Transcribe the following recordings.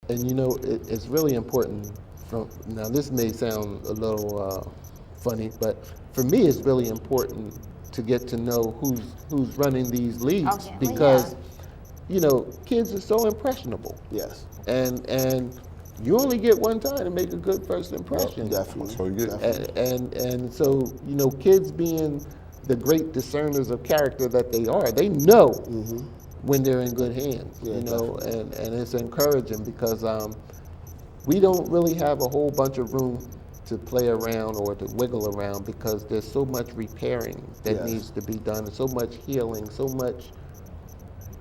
And it's really important. Now, this may sound a little funny, but for me, it's really important to get to know who's running these leagues Oh, yeah. because kids are so impressionable. Yes. And you only get one time to make a good first impression. Definitely. So you get And so kids being the great discerners of character that they know when they're in good hands. Yeah, and it's encouraging because we don't really have a whole bunch of room to play around or to wiggle around because there's so much repairing that Yes. needs to be done, and so much healing, so much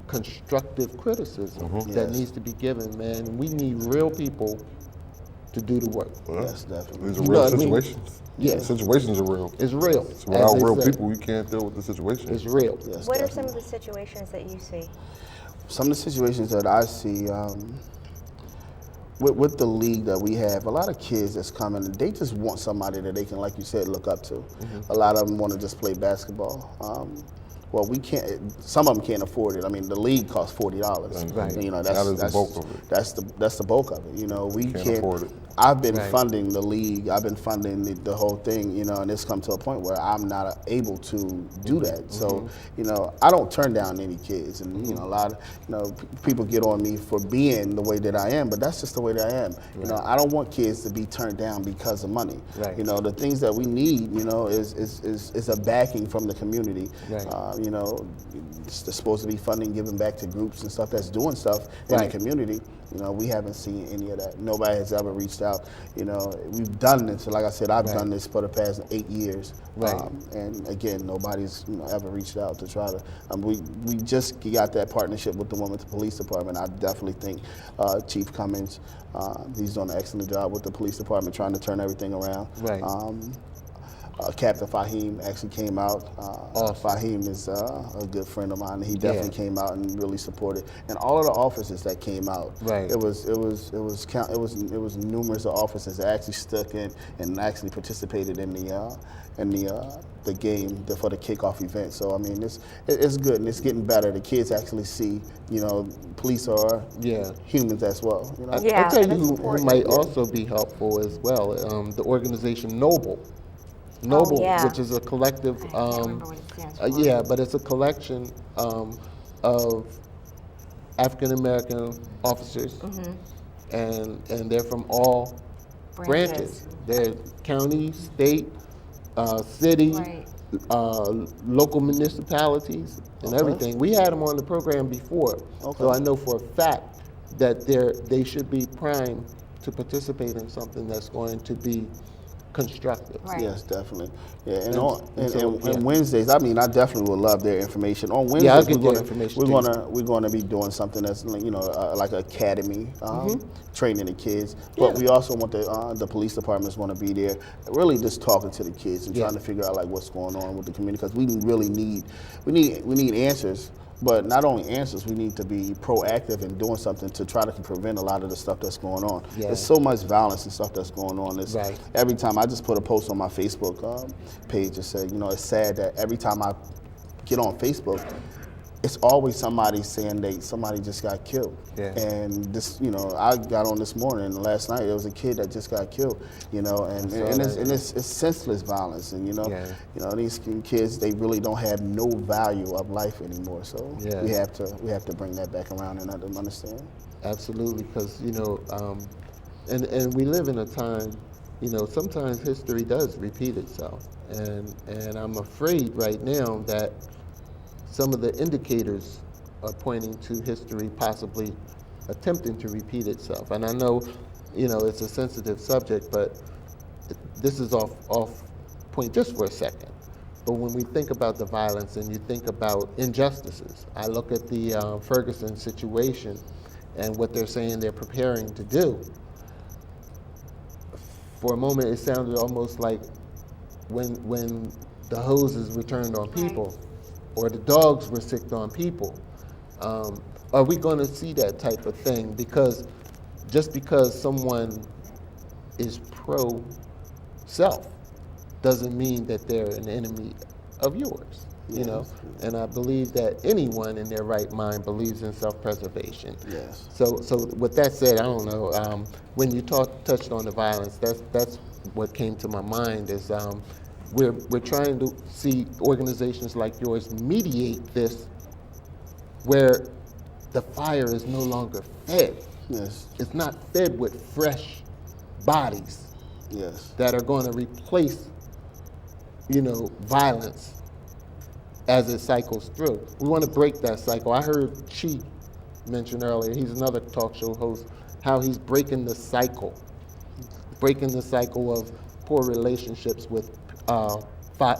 constructive criticism that Yes. needs to be given, man. We need real people to do the work. Yes, definitely. These are You know real what I mean? situations. Yeah. Situations are real. It's real. So without As they real say. people, you can't deal with the situation. It's real. Yes, What are definitely. some of the situations that you see? Some of the situations that I see with the league that we have, a lot of kids that's coming, they just want somebody that they can, like you said, look up to. A lot of them want to just play basketball. Well, we can't. Some of them can't afford it. I mean, the league costs $40. Right. That is the bulk of it. That's the bulk of it. We Can't can't afford it. I've been Right. funding the league. I've been funding the whole thing. And it's come to a point where I'm not able to do that. So, I don't turn down any kids, and a lot of people get on me for being the way that I am, but that's just the way that I am. I don't want kids to be turned down because of money. Right. The things that we need, is a backing from the community. Right. It's supposed to be funding given back to groups and stuff that's doing stuff in Right. the community. We haven't seen any of that. Nobody has ever reached out. We've done this. Like I said, I've done this for the past 8 years. Right. And again, nobody's ever reached out to try to. We just got that partnership with the Wilmington Police Department. I definitely think Chief Cummings, he's doing an excellent job with the police department, trying to turn everything around. Right. Captain Fahim actually came out. Awesome. Fahim is a good friend of mine. He definitely came out and really supported. And all of the officers that came out, Right. it was numerous of officers that actually stuck in and actually participated in the game for the kickoff event. So I mean, it's good and it's getting better. The kids actually see, police are humans as well. Yeah, I'll tell you that's who important. might also be helpful as well. The organization Noble. Noble, yeah. which is a collective. I can't remember what it stands for. Yeah, but it's a collection of African American officers, and they're from all branches. They're county, state, city, Right. Local municipalities, and everything. We had them on the program before, so I know for a fact that they should be primed to participate in something that's going to be constructive. Right. Yes, definitely. Yeah, and so, Wednesdays, I mean, I definitely would love their information. On Wednesdays, I'll get their information to you. we're gonna be doing something that's like academy, training the kids. But we also want the police departments want to be there, really just talking to the kids and trying to figure out like what's going on with the community because we really need answers. But not only answers, we need to be proactive in doing something to try to prevent a lot of the stuff that's going on. Yeah. There's so much violence and stuff that's going on. Right. Every time I just put a post on my Facebook page that said, it's sad that every time I get on Facebook, it's always somebody saying somebody just got killed. Yeah. And this, I got on this morning and last night there was a kid that just got killed. And it's senseless violence. And these kids, they really don't have no value of life anymore. So we have to bring that back around and let them understand. Absolutely, because and we live in a time, sometimes history does repeat itself, and I'm afraid right now that some of the indicators are pointing to history possibly attempting to repeat itself. And I know, it's a sensitive subject, but this is off point just for a second. But when we think about the violence and you think about injustices, I look at the Ferguson situation and what they're saying they're preparing to do. For a moment, it sounded almost like when the hoses were turned on people, or the dogs were sicked on people. Are we going to see that type of thing? Because just because someone is pro-self doesn't mean that they're an enemy of yours. you know, and I believe that anyone in their right mind believes in self-preservation. Yes. So with that said, I don't know, when you touched on the violence, that's what came to my mind is we're trying to see organizations like yours mediate this where the fire is no longer fed. Yes. It's not fed with fresh bodies Yes. that are going to replace, violence as it cycles through. We want to break that cycle. I heard Chi mention earlier, he's another talk show host, how he's breaking the cycle of poor relationships with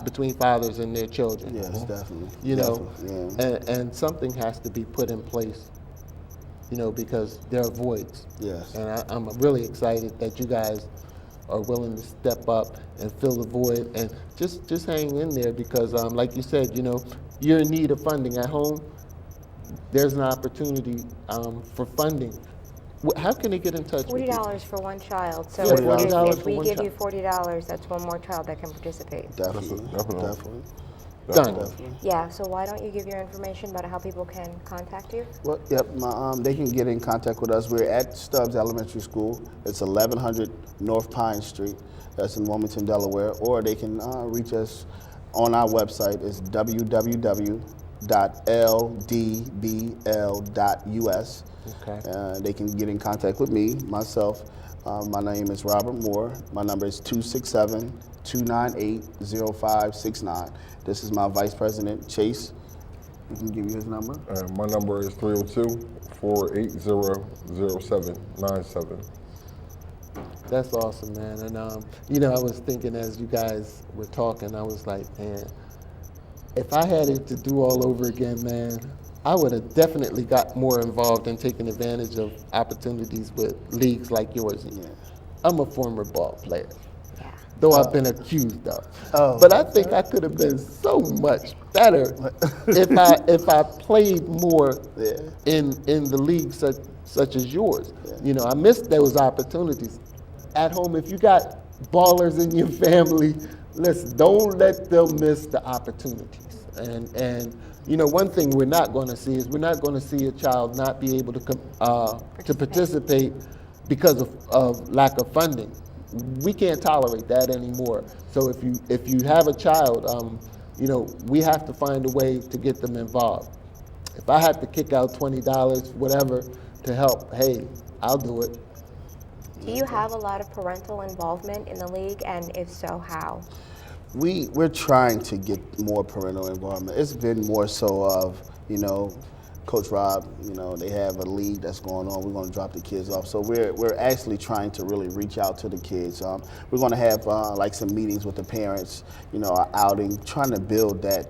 between fathers and their children. Yes, definitely. And something has to be put in place, because there are voids. Yes. And I'm really excited that you guys are willing to step up and fill the void and just hang in there because, like you said, you're in need of funding at home. There's an opportunity for funding. How can they get in touch with you? $40 for one child. So Yeah, $40 if for we one give you child. $40, that's one more child that can participate. Definitely. Definitely. Done. Yeah, so why don't you give your information about how people can contact you? Well, yep. They can get in contact with us. We're at Stubbs Elementary School. It's 1100 North Pine Street. That's in Wilmington, Delaware. Or they can reach us on our website. It's www.ldbl.us. Okay. They can get in contact with me, myself. My name is Robert Moore. My number is 267-298-0569. This is my Vice President, Chase. We can give you his number. My number is 302-480-0797. That's awesome, man. And I was thinking as you guys were talking, I was like, man, if I had it to do all over again, man, I would have definitely got more involved in taking advantage of opportunities with leagues like yours. Yeah. I'm a former ball player, Yeah. though I've been accused of. Oh. But I think I could have been so much better if I played more Yeah. in the league such as yours. I missed those opportunities. At home, if you got ballers in your family, listen, don't let them miss the opportunities. And one thing we're not going to see is we're not going to see a child not be able to participate because of lack of funding. We can't tolerate that anymore. So if you have a child, we have to find a way to get them involved. If I have to kick out $20, whatever, to help, hey, I'll do it. Do you have a lot of parental involvement in the league, and if so, how? We're trying to get more parental involvement. It's been more so of, Coach Rob, they have a league that's going on. We're going to drop the kids off. So we're actually trying to really reach out to the kids. We're going to have some meetings with the parents, an outing, trying to build that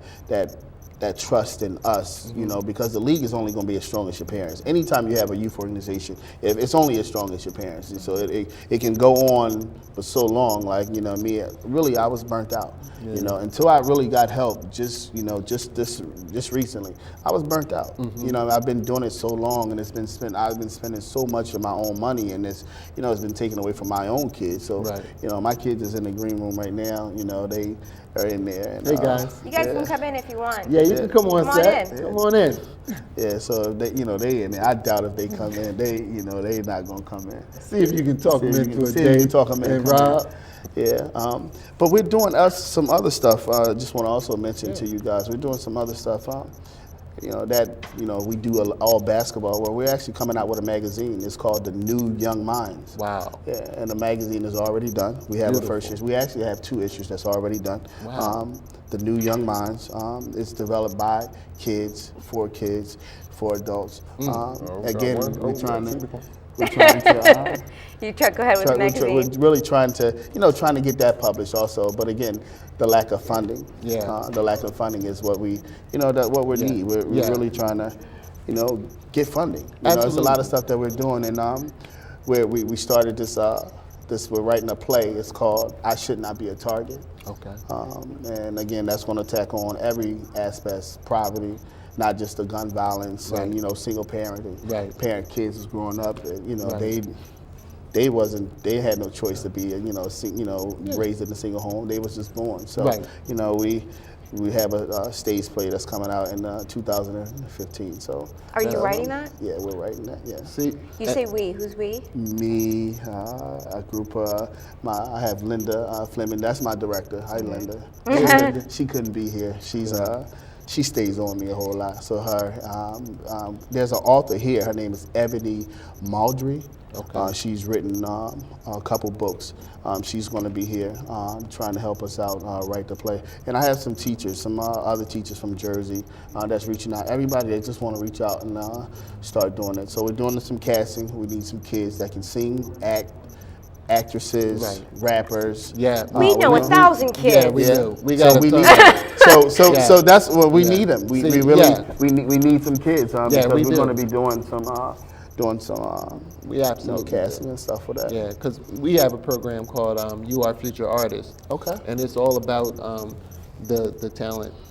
trust in us, because the league is only going to be as strong as your parents. Anytime you have a youth organization, if it's only as strong as your parents. And so it can go on for so long. Like, me, really, I was burnt out. Until I really got help, just recently, I was burnt out. I've been doing it so long, and I've been spending so much of my own money, and it's been taken away from my own kids. So, Right. My kids is in the green room right now. They are in there. And, Hey, guys. You guys can come in if you want. Yeah, you can come on Come on set. in. Come on in. Yeah, so they in there. I doubt if they come in. They not gonna come in. See if you can talk them into it, See if you Dave. can talk them in. And come in. Rob. Yeah, but we're doing some other stuff. Just want to also mention to you guys, we're doing some other stuff. We do all basketball. Where we're actually coming out with a magazine. It's called The New Young Minds. Wow. Yeah, and the magazine is already done. We have Beautiful. a first issue. We actually have 2 issues that's already done. Wow. The New Young Minds. It's developed by kids, for adults. Again, we're trying to. You go ahead with the magazine. We're really trying to get that published also. But again, the lack of funding. Yeah. The lack of funding is what we need. We're really trying to, get funding. There's a lot of stuff that we're doing, and we started this. We're writing a play. It's called "I Should Not Be a Target." Okay. And again, that's going to tackle on every aspect, poverty, not just the gun violence, Right. and single parenting. Right. Parent kids was growing up, and Right. they had no choice to be raised in a single home. They was just born. So Right. We have a stage play that's coming out in 2015. So. Are you writing that? Yeah, we're writing that. Yeah. See, You say we. Who's we? Me, a group. I have Linda Fleming. That's my director. Hi, Linda. She couldn't be here. She stays on me a whole lot. So there's an author here. Her name is Ebony Maldry. Okay. She's written a couple books. She's going to be here trying to help us out write the play. And I have some teachers, some other teachers from Jersey that's reaching out. Everybody that just want to reach out and start doing it. So we're doing some casting. We need some kids that can sing, act, actresses, Right. rappers. yeah. We know 1,000 kids. Yeah, we do. We So got we to need talk. so that's what we Yeah. need them. We See, really yeah. we need some kids because we we're do. going to be doing some We absolutely do. casting and stuff for that. Yeah, because we have a program called You Are Future Artists. Okay. And it's all about the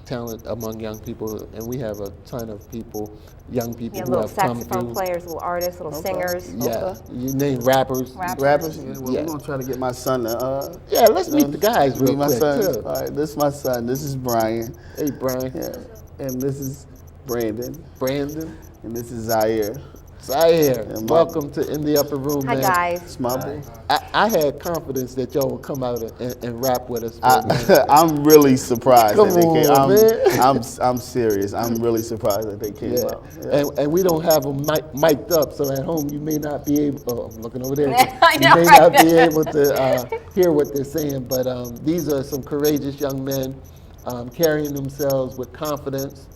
talent among young people, and we have a ton of people, young people Yeah, who little have come saxophone through. players, little artists, little singers. Yeah, you name rappers. Rappers. Yeah, well, Yeah. we're gonna try to get my son to. Yeah, let's meet the guys real meet my quick son. too. All right, this is my son. This is Brian. Hey, Brian, Yeah, and this is Brandon, Brandon, and this is Zaire. Zaire. Mom. Welcome to In the Upper Room, Hi, man. guys. Smubble. I had confidence that y'all would come out and rap with us. For a minute. I'm really surprised Come that they came. on, man. I'm serious. I'm really surprised that they came Yeah. out. Yeah. And we don't have them mic'd up, so at home you may not be able. Oh, I'm looking over there. I You know, may right? not be able to hear what they're saying, but these are some courageous young men carrying themselves with confidence,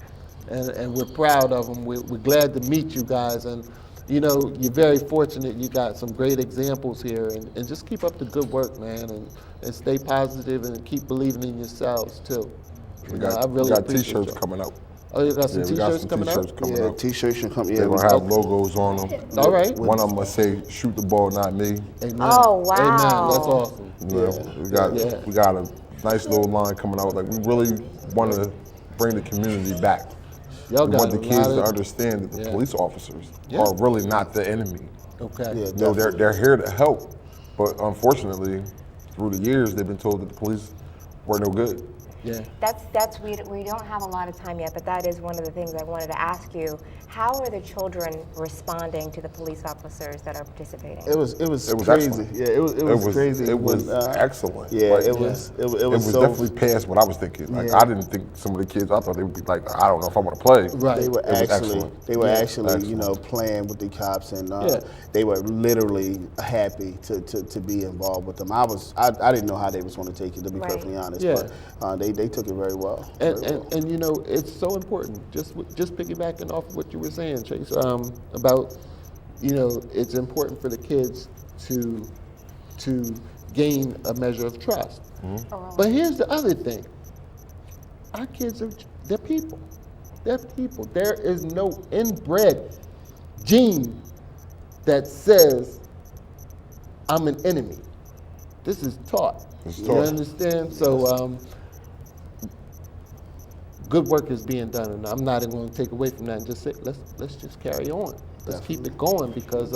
and we're proud of them. We're glad to meet you guys, and you know you're very fortunate. You got some great examples here, and just keep up the good work, man, and stay positive and keep believing in yourselves too. We You know, got, I really we got appreciate T-shirts y'all. coming out. Oh, you got some Yeah, we got T-shirts some coming T-shirts out? coming Yeah, out. T-shirts should come. Yeah, They're gonna have logos on them. All right. One of them will say "Shoot the ball, not me." Amen. Oh, wow. Amen. That's awesome. Yeah, we got a nice little line coming out. Like we really want to bring the community back. Y'all We got want the a kids lot to of- understand that the Yeah. police officers Yeah. are really not the enemy. Okay. Yeah. You know, they're here to help, but unfortunately, through the years, they've been told that the police were no good. Yeah. We don't have a lot of time yet, but that is one of the things I wanted to ask you. How are the children responding to the police officers that are participating? It was It was crazy. excellent. Yeah, it was crazy. It was when, excellent. Yeah, Like, it was. It It was was so. definitely past what I was thinking. Like Yeah. I didn't think some of the kids. I thought they would be like, I don't know if I want to play. Right. They were It was actually, excellent. they were Yeah. actually, you know, playing with the cops, and Yeah. they were literally happy to be involved with them. I didn't know how they was going to take it, to be Right. perfectly honest. Yeah. But they took it very well. And you know, it's so important. Just piggybacking off of what you were saying, Chase, about, you know, it's important for the kids to gain a measure of trust. But here's the other thing: our kids they're people. They're people. There is no inbred gene that says I'm an enemy. This is taught. It's You taught. understand? So good work is being done, and I'm not even going to take away from that and just say let's just carry on. Let's keep it going because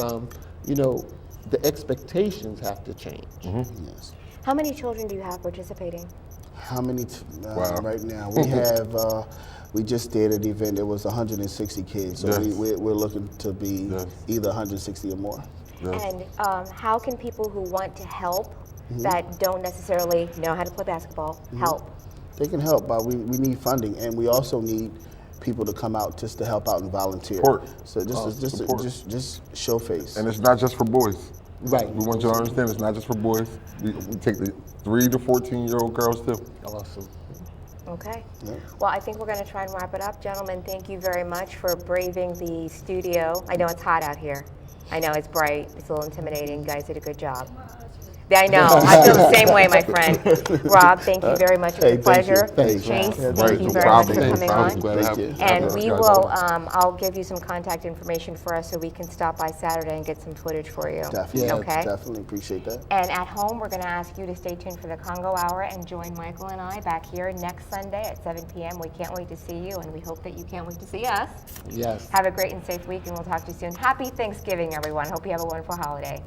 you know the expectations have to change. Yes. How many children do you have participating? How many Wow. right now? We have. We just did an event. It was 160 kids. So Yes. we're looking to be Yes. either 160 or more. Yes. And how can people who want to help that don't necessarily know how to play basketball help? They can help, but we need funding, and we also need people to come out just to help out and volunteer. Support. So Support. just show face. And it's not just for boys. Right. We want you to understand it's not just for boys. We take the 3 to 14-year-old girls too. Awesome. Okay. Yeah. Well, I think we're going to try and wrap it up. Gentlemen, thank you very much for braving the studio. I know it's hot out here. I know it's bright. It's a little intimidating. You guys did a good job. Yeah, I know. I feel the same way, my friend. Rob, thank you very much. It was Hey, a thank you. pleasure. Thanks, Chase, Rob. thank you very much for coming on. Thank you. And we will, I'll give you some contact information for us so we can stop by Saturday and get some footage for you. Definitely. Yeah. Okay. Definitely appreciate that. And at home, we're going to ask you to stay tuned for the Congo Hour and join Michael and I back here next Sunday at 7 p.m. We can't wait to see you, and we hope that you can't wait to see us. Yes. Have a great and safe week, and we'll talk to you soon. Happy Thanksgiving, everyone. Hope you have a wonderful holiday.